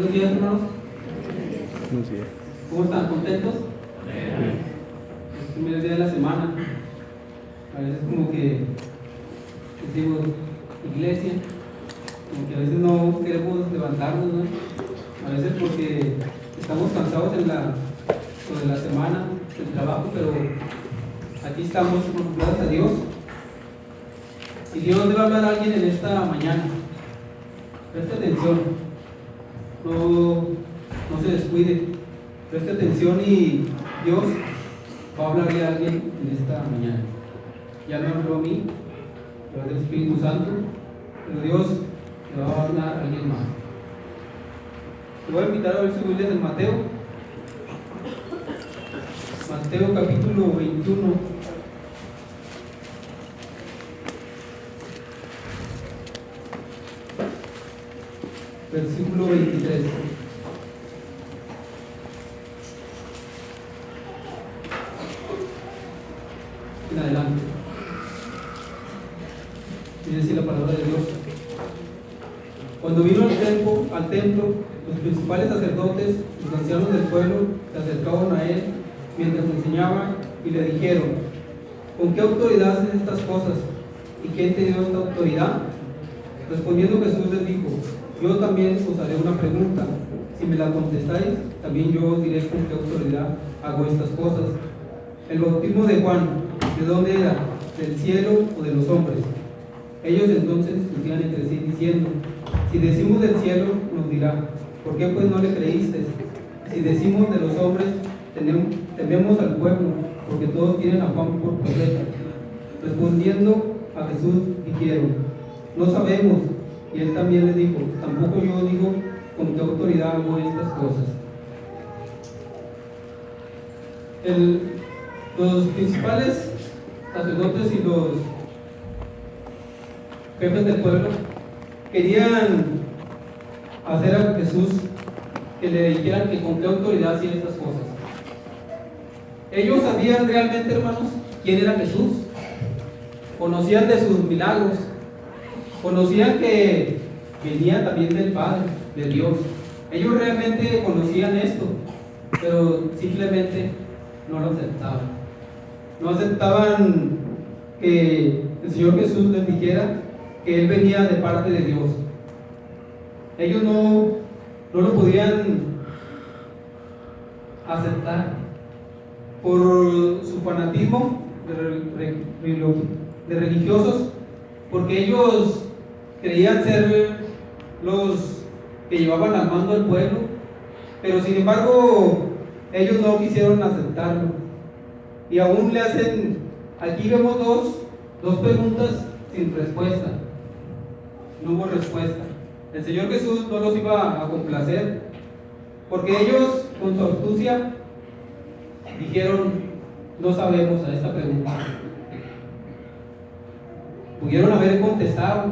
Buenos días, hermanos. Buenos días. ¿Cómo están? ¿Contentos? Es el primer día de la semana. A veces como que les digo, iglesia, como que a veces no queremos levantarnos, ¿no? A veces porque estamos cansados sobre la semana, del trabajo, pero aquí estamos, gracias a Dios. Y Dios le va a hablar a alguien en esta mañana. Preste atención, no se descuide, preste atención y Dios va a hablarle a alguien en esta mañana. Ya me habló a mí, a través del Espíritu Santo, pero Dios le va a hablar a alguien más. Te voy a invitar a ver su Biblia en Mateo capítulo 21. Versículo 23. En adelante. Dice así la palabra de Dios. Cuando vino al templo, los principales sacerdotes, los ancianos del pueblo, se acercaron a él mientras enseñaba y le dijeron: ¿con qué autoridad haces estas cosas? ¿Y quién te dio esta autoridad? Respondiendo Jesús les dijo: yo también os haré una pregunta. Si me la contestáis, también yo os diré con qué autoridad hago estas cosas. El bautismo de Juan, ¿de dónde era? ¿Del cielo o de los hombres? Ellos entonces discutían entre sí diciendo: si decimos del cielo, nos dirá: ¿por qué pues no le creísteis? Si decimos de los hombres, tememos al pueblo, porque todos tienen a Juan por profeta. Respondiendo a Jesús dijeron: no sabemos. Y él también les dijo: tampoco yo digo con qué autoridad hago estas cosas. Los principales sacerdotes y los jefes del pueblo querían hacer a Jesús que le dijeran que con qué autoridad hacía estas cosas. Ellos sabían realmente, hermanos, quién era Jesús. Conocían de sus milagros. Conocían que venía también del Padre, de Dios. Ellos realmente conocían esto, pero simplemente no lo aceptaban. No aceptaban que el Señor Jesús les dijera que Él venía de parte de Dios. Ellos no lo podían aceptar por su fanatismo de religiosos, porque ellos creían ser los que llevaban al mando al pueblo, pero sin embargo ellos no quisieron aceptarlo. Y aún le hacen, aquí vemos dos preguntas sin respuesta. No hubo respuesta. El Señor Jesús no los iba a complacer, porque ellos con su astucia dijeron: no sabemos a esta pregunta. Pudieron haber contestado,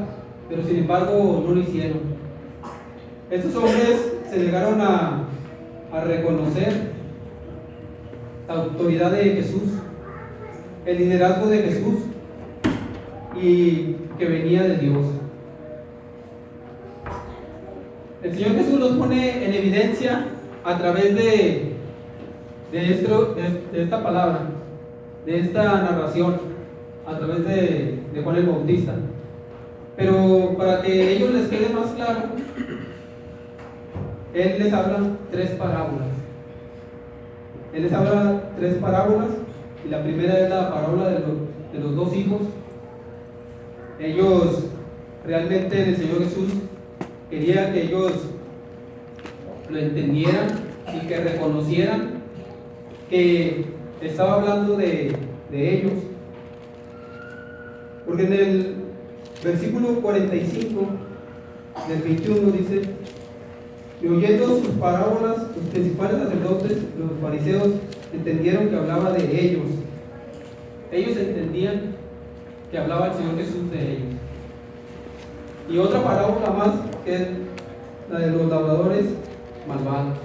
pero sin embargo no lo hicieron. Estos hombres se negaron a reconocer la autoridad de Jesús, el liderazgo de Jesús y que venía de Dios. El Señor Jesús los pone en evidencia a través de esta palabra, de esta narración, a través de Juan el Bautista. Pero para que a ellos les quede más claro, Él les habla tres parábolas. Él les habla tres parábolas, y la primera es la parábola de los dos hijos. Ellos, realmente el Señor Jesús quería que ellos lo entendieran y que reconocieran que estaba hablando de ellos. Porque en el versículo 45 del 21 dice: y oyendo sus parábolas, los principales sacerdotes, los fariseos, entendieron que hablaba de ellos. Ellos entendían que hablaba el Señor Jesús de ellos. Y otra parábola más, que es la de los labradores malvados.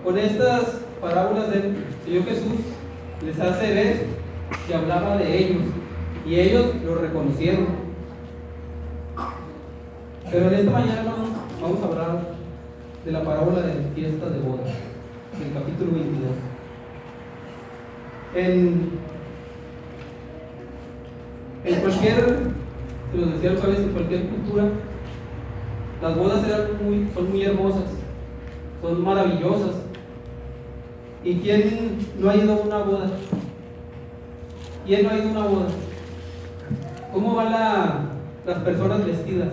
Con estas parábolas el Señor Jesús les hace ver que hablaba de ellos, y ellos lo reconocieron. Pero en esta mañana vamos a hablar de la parábola de fiestas de bodas, del capítulo 22. En cualquier, se los decía otra vez, en cualquier cultura, las bodas son muy hermosas, son maravillosas. ¿Y quién no ha ido a una boda? ¿Quién no ha ido a una boda? ¿Cómo van las personas vestidas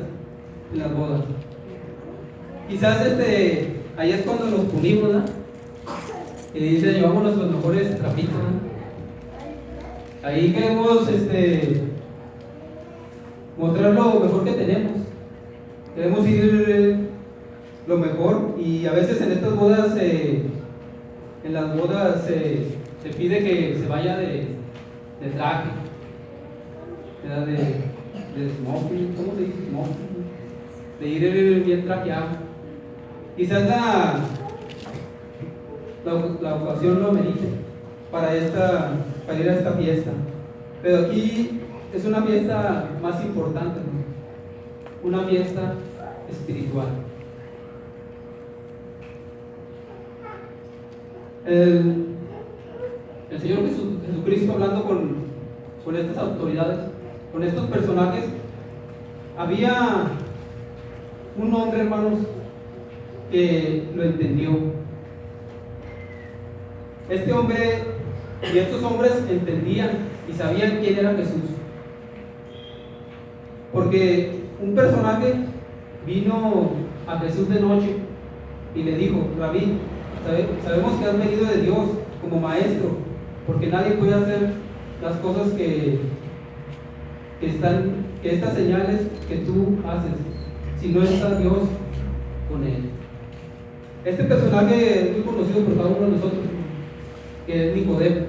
en las bodas? Quizás ahí es cuando nos pulimos, ¿no? Y dice, llevamos nuestros mejores trapitos, ¿no? Ahí queremos mostrar lo mejor que tenemos. Queremos ir lo mejor, y a veces en estas bodas, en las bodas se pide que se vaya de traje, ¿verdad? De smoking, ¿cómo se dice? Smoking, de ir bien trajeado. Quizás la ocasión lo amerite para ir a esta fiesta, pero aquí es una fiesta más importante, ¿no? Una fiesta espiritual. El Señor Jesucristo, hablando con estas autoridades, con estos personajes, había un hombre, hermanos, que lo entendió. Este hombre y estos hombres entendían y sabían quién era Jesús, porque un personaje vino a Jesús de noche y le dijo: Rabí, sabemos que has venido de Dios como maestro, porque nadie puede hacer las cosas que estas señales que tú haces si no está Dios con él. Este personaje es muy conocido por cada uno de nosotros, que es Nicodemo,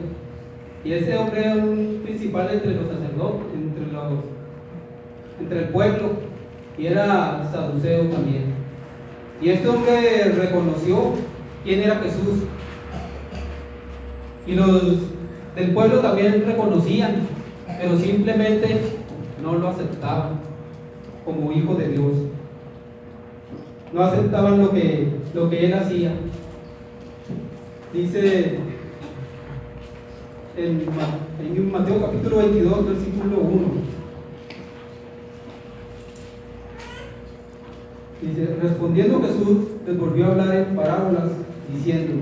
y este hombre era un principal entre los sacerdotes, entre el pueblo, y era saduceo también. Y este hombre reconoció quién era Jesús, y los del pueblo también reconocían, pero simplemente no lo aceptaban como hijo de Dios. No aceptaban lo que él hacía. Dice en Mateo capítulo 22, versículo 1. Dice: respondiendo Jesús les volvió a hablar en parábolas, diciendo: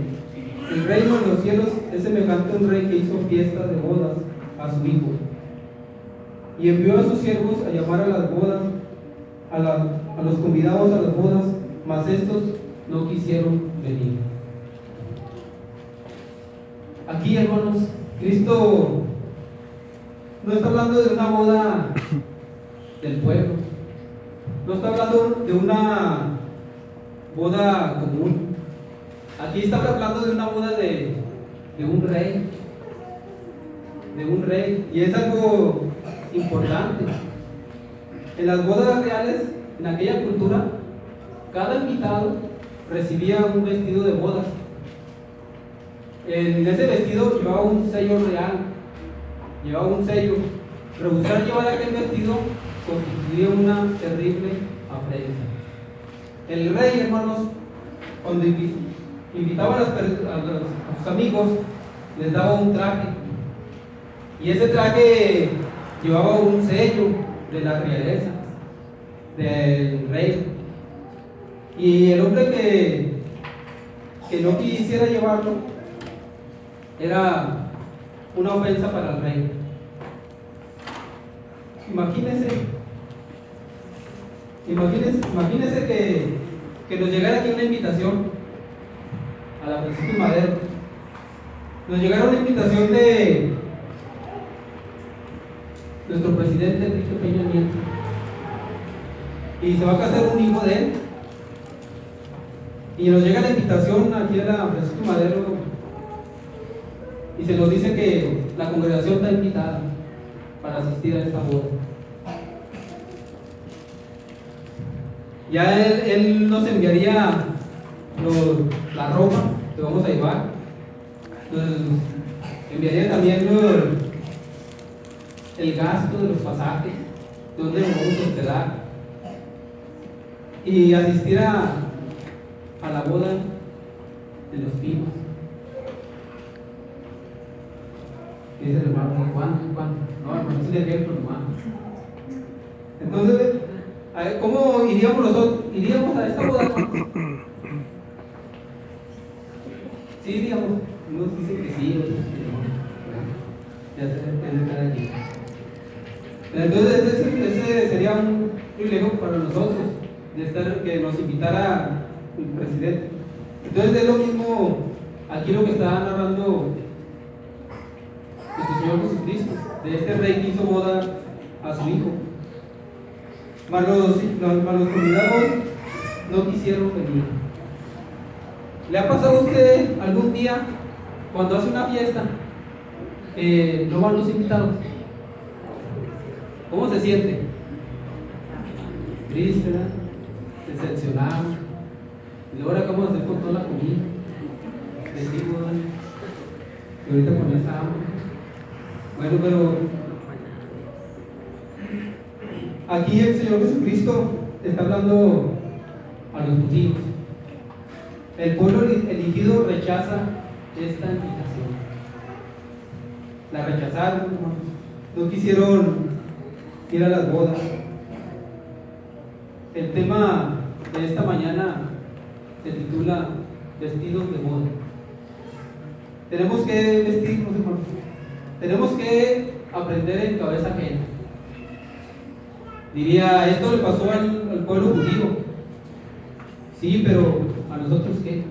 el reino de los cielos es semejante a un rey que hizo fiesta de bodas a su hijo, y envió a sus siervos a llamar a las bodas, a los convidados a las bodas, mas estos no quisieron venir. Aquí, hermanos, Cristo no está hablando de una boda del pueblo, no está hablando de una boda común. Aquí está hablando de una boda de un rey, y es algo importante. En las bodas reales, en aquella cultura, cada invitado recibía un vestido de bodas. En ese vestido llevaba un sello real, llevaba un sello. Rehusar llevar aquel vestido constituía una terrible afrenta. El rey, hermanos, cuando invitaba a sus amigos, les daba un traje, y ese traje llevaba un sello de la realeza del rey. Y el hombre que no quisiera llevarlo era una ofensa para el rey. Imagínense que nos llegara aquí una invitación a la Francisco Madero. Nos llegara una invitación de nuestro presidente Enrique Peña Nieto, y se va a casar un hijo de él, y nos llega la invitación aquí a la Francisco Madero, y se nos dice que la congregación está invitada para asistir a esta boda. Ya él nos enviaría la ropa que vamos a llevar, nos enviaría también el gasto de los pasajes, donde nos vamos a hospedar, y asistir a a la boda de los pinos. Dice el hermano, ¿cuándo? No, hermano, es un ejemplo, hermano. Entonces, a ver, ¿cómo iríamos nosotros? ¿Iríamos a esta boda? Sí, iríamos. Unos dicen que sí, otros que no. Ya depende de cada quien. Entonces, ese sería un privilegio para nosotros, de estar, que nos invitara el presidente. Entonces, es lo mismo aquí lo que está narrando nuestro Señor Jesucristo, de este rey que hizo boda a su hijo. Mas los convidados no quisieron venir. ¿Le ha pasado a usted algún día, cuando hace una fiesta, no van los invitados? ¿Cómo se siente? Triste, ¿verdad? Decepcionado. Y ahora, ¿cómo hacer con toda la comida? Decimos, ¿verdad? Y ahorita con esa hambre. Bueno, pero aquí el Señor Jesucristo está hablando a los judíos. El pueblo elegido rechaza esta invitación. La rechazaron, hermanos. No quisieron ir a las bodas. El tema de esta mañana se titula Vestidos de boda. Tenemos que vestirnos, hermanos. Tenemos que aprender en cabeza ajena. Diría, esto le pasó al pueblo judío. Sí, pero ¿a nosotros qué?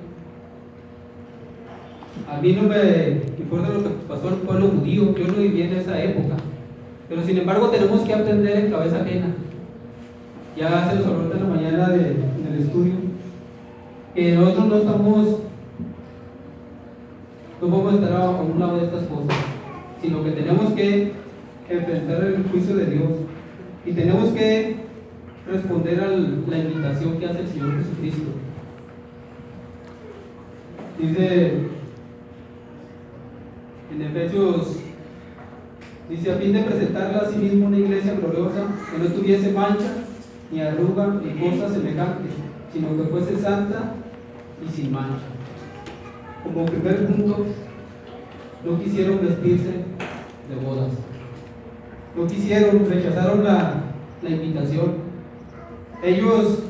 A mí no me importa lo que pasó al pueblo judío, yo no viví en esa época. Pero sin embargo tenemos que aprender en cabeza ajena. Ya se nos habló en la mañana en el estudio que nosotros no podemos estar a un lado de estas cosas, sino que tenemos que enfrentar el juicio de Dios y tenemos que responder a la invitación que hace el Señor Jesucristo. Dice en Efesios, dice, a fin de presentarla a sí mismo una iglesia gloriosa, que no tuviese mancha, ni arruga, ni cosa semejante, sino que fuese santa y sin mancha. Como primer punto, no quisieron vestirse de bodas. No quisieron, rechazaron la invitación. Ellos,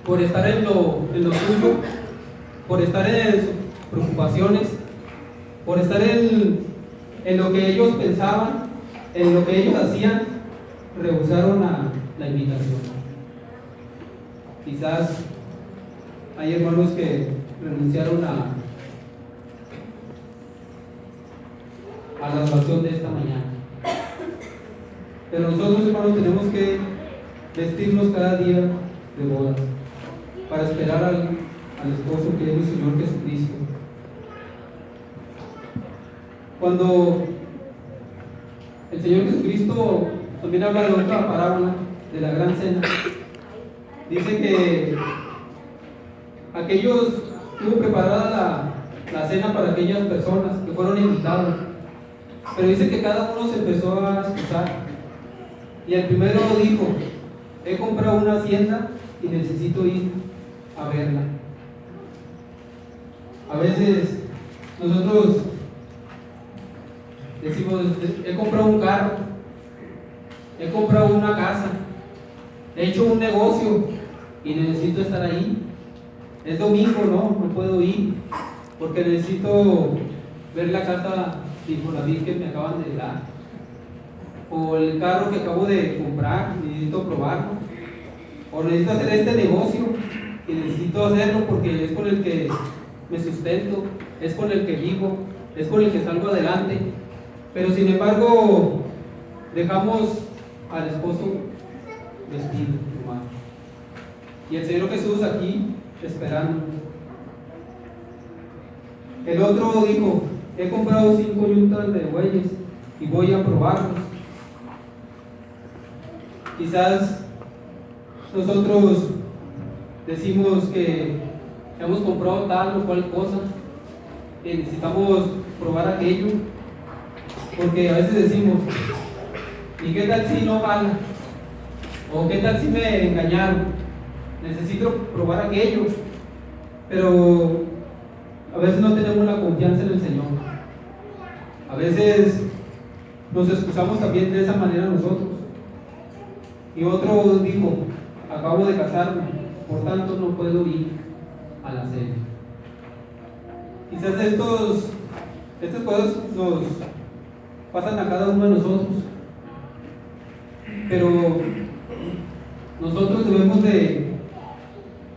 por estar en lo suyo, por estar en sus preocupaciones, por estar en lo que ellos pensaban, en lo que ellos hacían, rehusaron la invitación. Quizás hay hermanos que renunciaron a la oración de esta mañana. Pero nosotros, hermanos, tenemos que vestirnos cada día de bodas para esperar al esposo que es el Señor Jesucristo. Cuando el Señor Jesucristo también habla de otra parábola, de la gran cena, dice que tuvo preparada la cena para aquellas personas que fueron invitadas, pero dice que cada uno se empezó a excusar. Y el primero dijo, he comprado una hacienda y necesito ir a verla. A veces nosotros decimos, he comprado un carro, he comprado una casa, he hecho un negocio y necesito estar ahí. Es domingo, no puedo ir porque necesito ver la casa de Infonavit que me acaban de dar, o el carro que acabo de comprar, necesito probarlo, o necesito hacer este negocio y necesito hacerlo porque es con el que me sustento, es con el que vivo, es con el que salgo adelante. Pero sin embargo dejamos al esposo vestido, hermano, y el Señor Jesús aquí esperando. El otro dijo, he comprado 5 yuntas de bueyes y voy a probarlos. Quizás nosotros decimos que hemos comprado tal o cual cosa y necesitamos probar aquello, porque a veces decimos, ¿y qué tal si no jala? ¿O qué tal si me engañaron? Necesito probar aquello. pero a veces no tenemos la confianza en el Señor. A veces nos excusamos también de esa manera nosotros. Y otro dijo: acabo de casarme, por tanto no puedo ir a la cena. Quizás estas cosas nos pasan a cada uno de nosotros, pero nosotros debemos de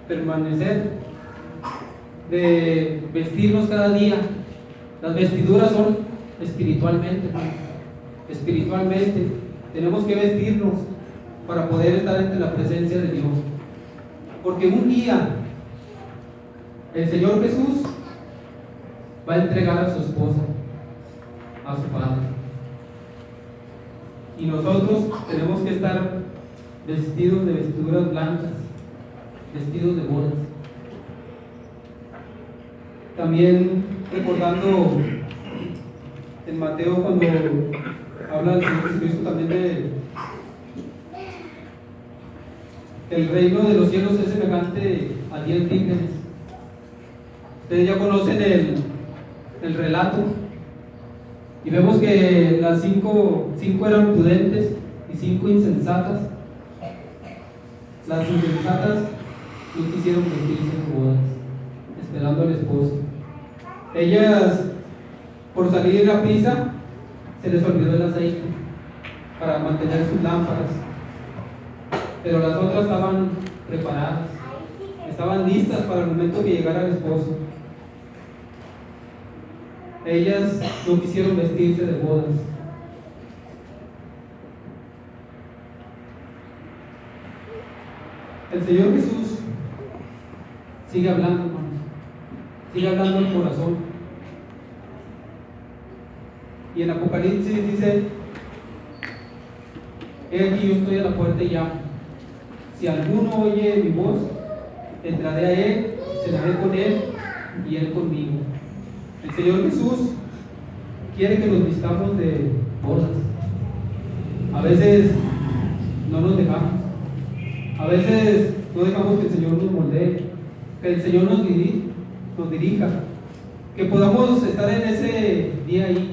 permanecer, de vestirnos cada día. Las vestiduras son espiritualmente, espiritualmente tenemos que vestirnos para poder estar ante la presencia de Dios, porque un día el Señor Jesús va a entregar a su esposa, a su Padre, y nosotros tenemos que estar vestidos de vestiduras blancas, vestidos de bodas. También recordando en Mateo, cuando habla el Señor Jesucristo también de que el reino de los cielos es semejante a 10 vírgenes. Ustedes ya conocen el relato, y vemos que las cinco eran prudentes y 5 insensatas. Las insensatas no quisieron vestirse en bodas, esperando al esposo. Ellas, por salir a prisa, se les olvidó el aceite para mantener sus lámparas, pero las otras estaban preparadas, estaban listas para el momento que llegara el esposo. Ellas no quisieron vestirse de bodas. El Señor Jesús sigue hablando, hermanos, sigue hablando al corazón. Y en Apocalipsis dice: he aquí, yo estoy a la puerta y llamo. Si alguno oye mi voz, entraré a él, cenaré con él y él conmigo. El Señor Jesús quiere que nos vistamos de bodas. A veces no nos dejamos, a veces no dejamos que el Señor nos moldee, que el Señor nos dirija, que podamos estar en ese día ahí.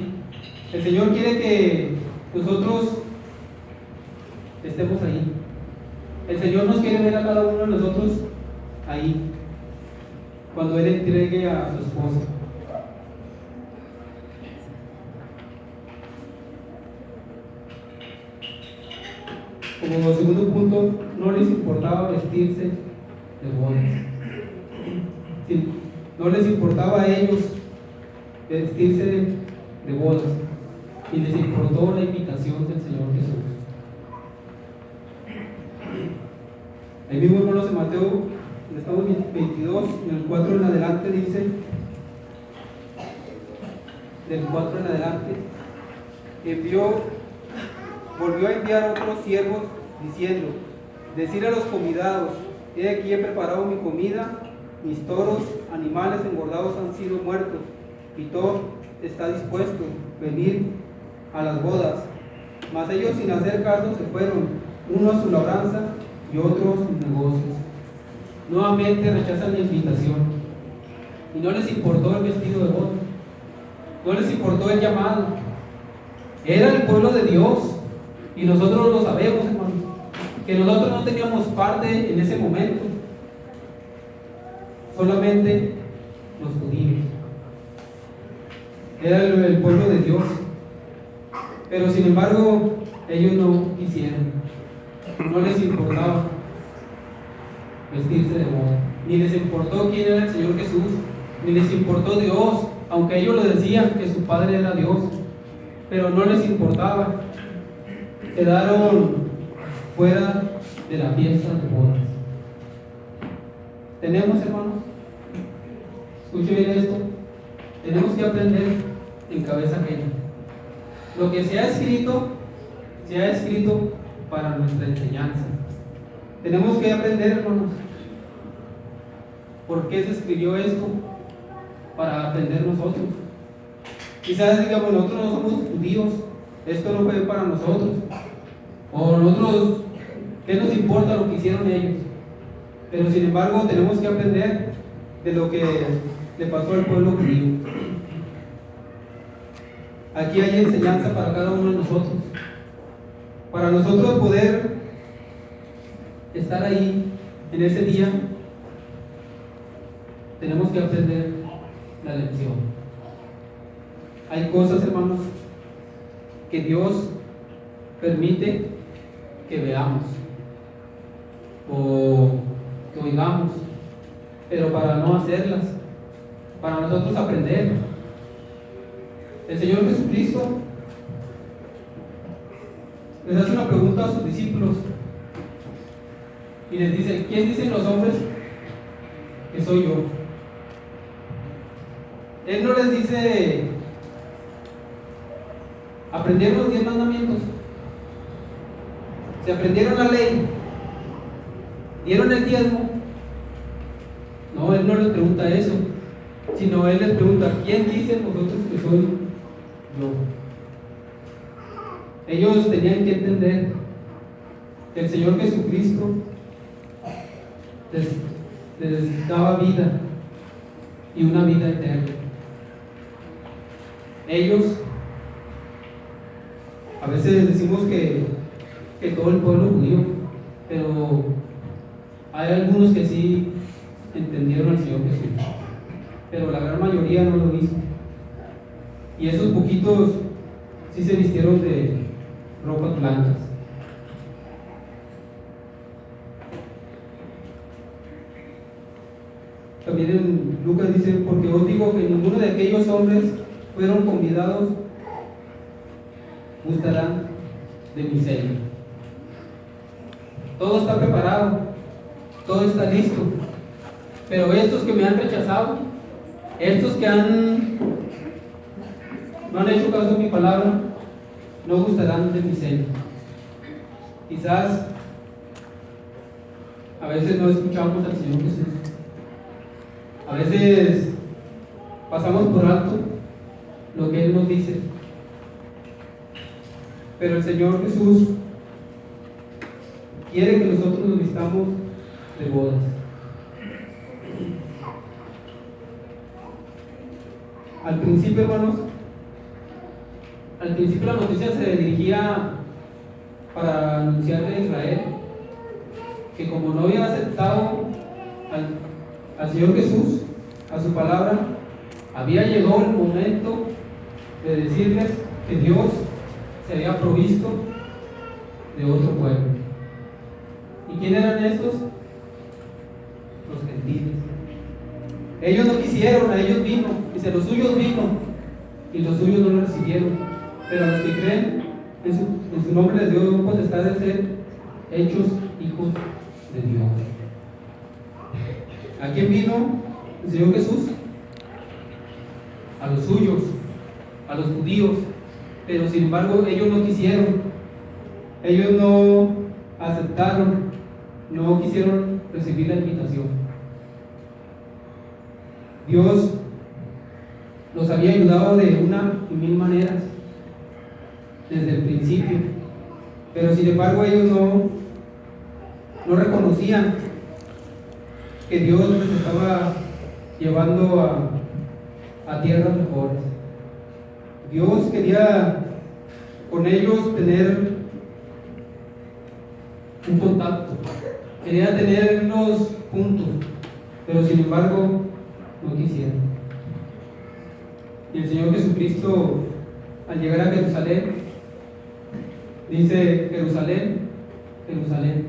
El Señor quiere que nosotros estemos ahí. El Señor nos quiere ver a cada uno de nosotros ahí, cuando Él entregue a su esposa. Como segundo punto, no les importaba vestirse de bodas. Sí, no les importaba a ellos vestirse de bodas, y les importó la invitación del Señor Jesús. Ahí mismo, hermanos, en Mateo, en estamos 22, en el 4 en adelante, dice, del 4 en adelante, volvió a enviar otros siervos diciendo: decir a los convidados, he aquí he preparado mi comida, mis toros, animales engordados han sido muertos, y todo está dispuesto, venid a las bodas. Mas ellos, sin hacer caso, se fueron, uno a su labranza y otro a sus negocios. Nuevamente rechazan la invitación, y no les importó el vestido de boda, no les importó el llamado. Era el pueblo de Dios, y nosotros lo sabemos, hermano, que nosotros no teníamos parte en ese momento, solamente los judíos. Era el pueblo de Dios, pero sin embargo ellos no quisieron, no les importaba vestirse de boda, ni les importó quién era el Señor Jesús, ni les importó Dios, aunque ellos lo decían que su Padre era Dios, pero no les importaba. Quedaron fuera de la fiesta de bodas. Tenemos, hermanos, escuchen bien esto, tenemos que aprender en cabeza ajena. Lo que se ha escrito para nuestra enseñanza. Tenemos que aprender, hermanos, por qué se escribió esto, para aprender nosotros. Quizás digamos, nosotros no somos judíos, esto no fue para nosotros, o nosotros, ¿qué nos importa lo que hicieron ellos? Pero sin embargo tenemos que aprender de lo que le pasó al pueblo judío. Aquí hay enseñanza para cada uno de nosotros. Para nosotros poder estar ahí en ese día, tenemos que aprender la lección. Hay cosas, hermanos, que Dios permite que veamos o que oigamos, pero para no hacerlas, para nosotros aprender. El Señor Jesucristo les hace una pregunta a sus discípulos y les dice: ¿quién dicen los hombres que soy yo? Él no les dice: ¿aprendieron los 10 mandamientos? ¿Se aprendieron la ley? ¿Dieron el diezmo? No, Él no les pregunta eso, sino Él les pregunta: ¿quién dicen vosotros que soy yo? Ellos tenían que entender que el Señor Jesucristo les daba vida y una vida eterna. Ellos, a veces decimos que todo el pueblo judío, pero hay algunos que sí entendieron al Señor Jesús, pero la gran mayoría no lo hizo. Y esos poquitos sí se vistieron de ropas blancas. También en Lucas dice: porque os digo que ninguno de aquellos hombres fueron convidados gustarán de mi cena. Todo está preparado, todo está listo, pero estos que me han rechazado, estos que no han hecho caso a mi palabra, no gustarán de mi cena. Quizás a veces no escuchamos al Señor Jesús, a veces pasamos por alto lo que Él nos dice, pero el Señor Jesús quiere que nosotros nos vistamos de bodas. Al principio, hermanos, la noticia se dirigía para anunciarle a Israel que como no había aceptado al Señor Jesús, a su palabra, había llegado el momento de decirles que Dios se había provisto de otro pueblo. ¿Y quién eran estos? Los gentiles. Ellos no quisieron, a ellos vino, dice: los suyos vino y los suyos no lo recibieron, pero a los que creen en su nombre les dio potestad de ser hechos hijos de Dios. ¿A quién vino el Señor Jesús? A los suyos, a los judíos, pero sin embargo ellos no quisieron, ellos no aceptaron, no quisieron recibir la invitación. Dios los había ayudado de una y mil maneras desde el principio, pero sin embargo ellos no reconocían que Dios les estaba llevando a tierras mejores. Dios quería con ellos tener un contacto, quería tenerlos juntos, pero sin embargo no quisieron. Y el Señor Jesucristo, al llegar a Jerusalén, dice: Jerusalén, Jerusalén,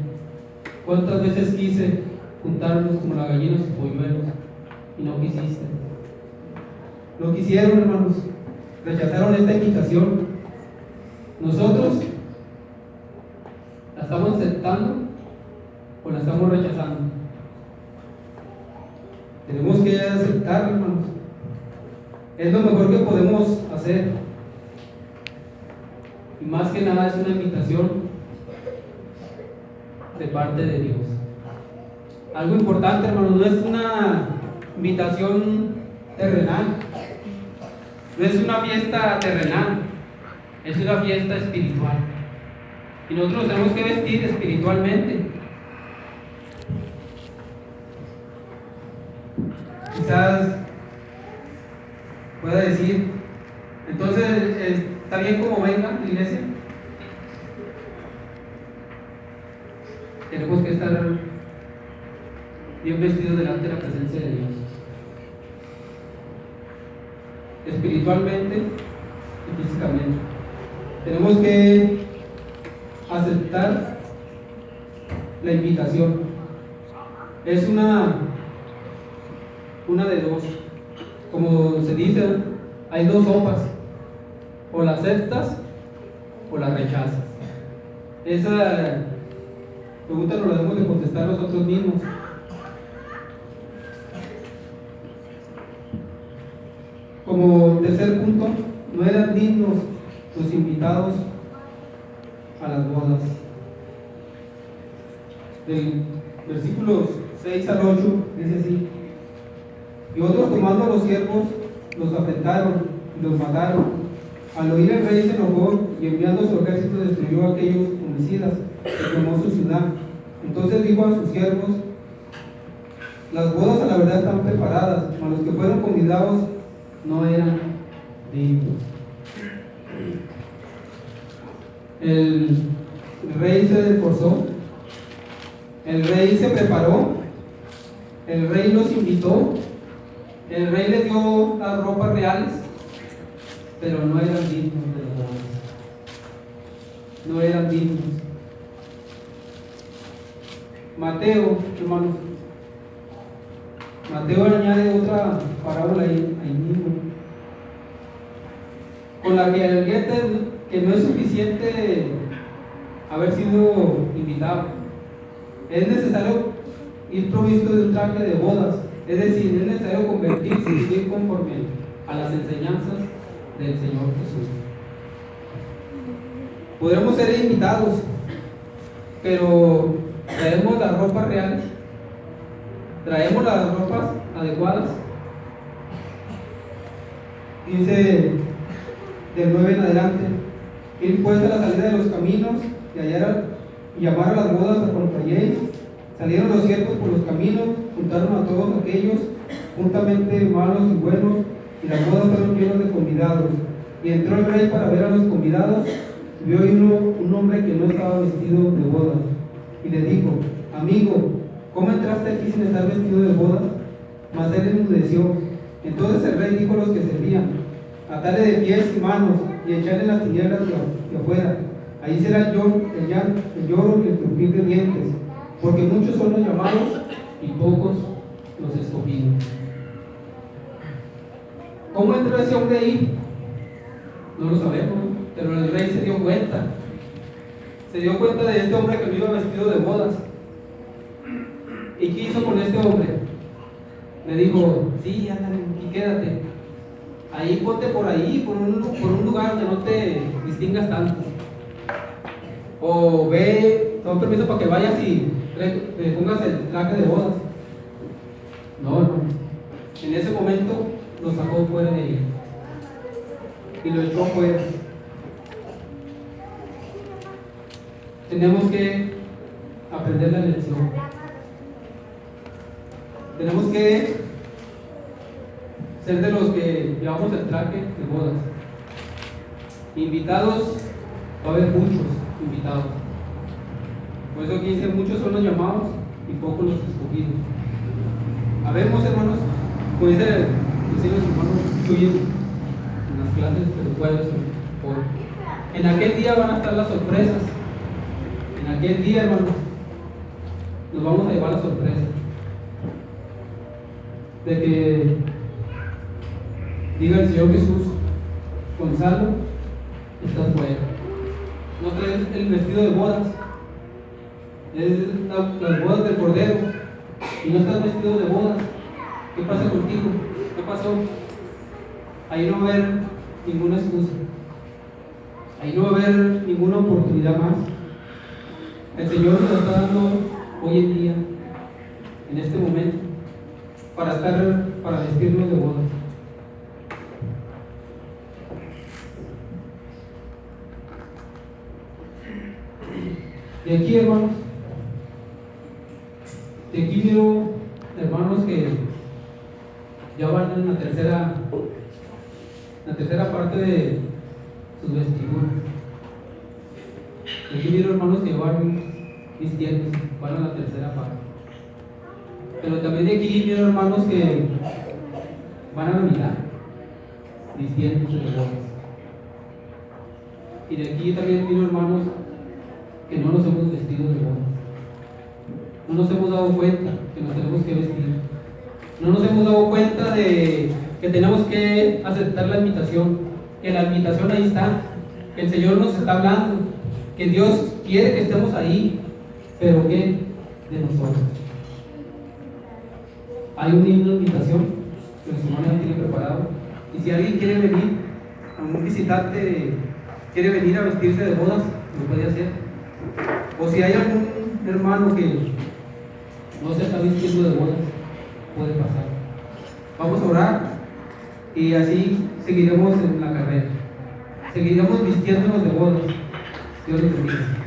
¿cuántas veces quise juntarnos como las gallinas y polluelos y no quisiste? No quisieron, hermanos, rechazaron esta invitación. Nosotros la estamos aceptando o la estamos rechazando. Tenemos que aceptarla, hermanos. Es lo mejor que podemos hacer. Y más que nada es una invitación de parte de Dios. Algo importante, hermanos, no es una invitación terrenal, no es una fiesta terrenal, es una fiesta espiritual. Y nosotros tenemos que vestir espiritualmente. quizás pueda decir, entonces, ¿está bien como venga la iglesia? Tenemos que estar bien vestidos delante de la presencia de Dios, espiritualmente y físicamente. Tenemos que aceptar la invitación. Es una de dos. Como se dice, hay dos sopas: o la aceptas o la rechazas. Esa pregunta nos la debemos de contestar nosotros mismos. Como tercer punto, no eran dignos los invitados a las bodas. Del versículos 6 al 8 dice así: y otros, tomando a los siervos, los afrentaron y los mataron. Al oír el rey se enojó y enviando su ejército destruyó a aquellos homicidas y quemó su ciudad. Entonces dijo a sus siervos: las bodas a la verdad están preparadas, mas los que fueron convidados no eran dignos. El rey se esforzó, el rey se preparó, el rey los invitó, el rey les dio las ropas reales, pero no eran dignos de las bodas. No eran dignos. Mateo, hermanos, Mateo añade otra parábola ahí mismo, con la que advierte que no es suficiente haber sido invitado. Es necesario ir provisto de un traje de bodas, es decir, es necesario convertirse y vivir conforme a las enseñanzas del Señor Jesús. Podremos ser invitados, pero traemos las ropas reales, traemos las ropas adecuadas. Dice del 9 en adelante: ir pues a la salida de los caminos y llamar a las bodas a cuanto halléis. Salieron los siervos por los caminos, juntaron a todos aquellos, juntamente malos y buenos, y las bodas fueron llenas de convidados. Y entró el rey para ver a los convidados, y vio un hombre que no estaba vestido de bodas, y le dijo: amigo, ¿cómo entraste aquí sin estar vestido de bodas? Mas él enmudeció. Entonces el rey dijo a los que servían: atale de pies y manos, y echarle en las tinieblas de afuera. Ahí será el lloro y el crujir de dientes, porque muchos son los llamados y pocos los escogidos. ¿Cómo entró ese hombre ahí? No lo sabemos, pero el rey se dio cuenta. Se dio cuenta de este hombre que no iba vestido de bodas. ¿Y qué hizo con este hombre? Le dijo: sí, ándale, y quédate. Ahí ponte por ahí, por un lugar donde no te distingas tanto. O ve, te doy permiso para que vayas y te pongas el traje de bodas. No. En ese momento lo sacó fuera de ahí y lo echó fuera. Tenemos que aprender la lección. Tenemos que ser de los que llevamos el traje de bodas. Invitados, va a haber muchos invitados. Por eso aquí dice: muchos son los llamados y pocos los escogidos. Habemos, hermanos, como dicen los hermanos Chuy en las clases, pero puedes en aquel día van a estar las sorpresas. En aquel día, hermanos, nos vamos a llevar la sorpresa de que diga el Señor Jesús: Gonzalo, estás fuera. No traes el vestido de bodas, es las bodas del Cordero, y no estás vestido de bodas. ¿Qué pasa contigo? ¿Qué pasó? Ahí no va a haber ninguna excusa, ahí no va a haber ninguna oportunidad más. El Señor nos está dando hoy en día, en este momento, para vestirnos de bodas. De aquí, hermanos, de aquí veo, hermanos, que ya van en la tercera parte de sus vestiduras. Aquí miro hermanos que van vistiendo, van a la tercera parte. Pero también de aquí miro hermanos que van a la mitad, vistiéndose de bodas. Y de aquí también miro hermanos que no nos hemos vestido de bodas. No nos hemos dado cuenta que nos tenemos que vestir. No nos hemos dado cuenta de que tenemos que aceptar la invitación, que la invitación ahí está, que el Señor nos está hablando, que Dios quiere que estemos ahí, pero ¿qué? De nosotros. Hay una invitación que nuestro hermano tiene preparado, y si alguien quiere venir, algún visitante quiere venir a vestirse de bodas, lo puede hacer. O si hay algún hermano que no se está vistiendo de bodas, puede pasar. Vamos a orar y así seguiremos en la carrera. Seguiremos vistiéndonos de bodas. Dios les bendiga.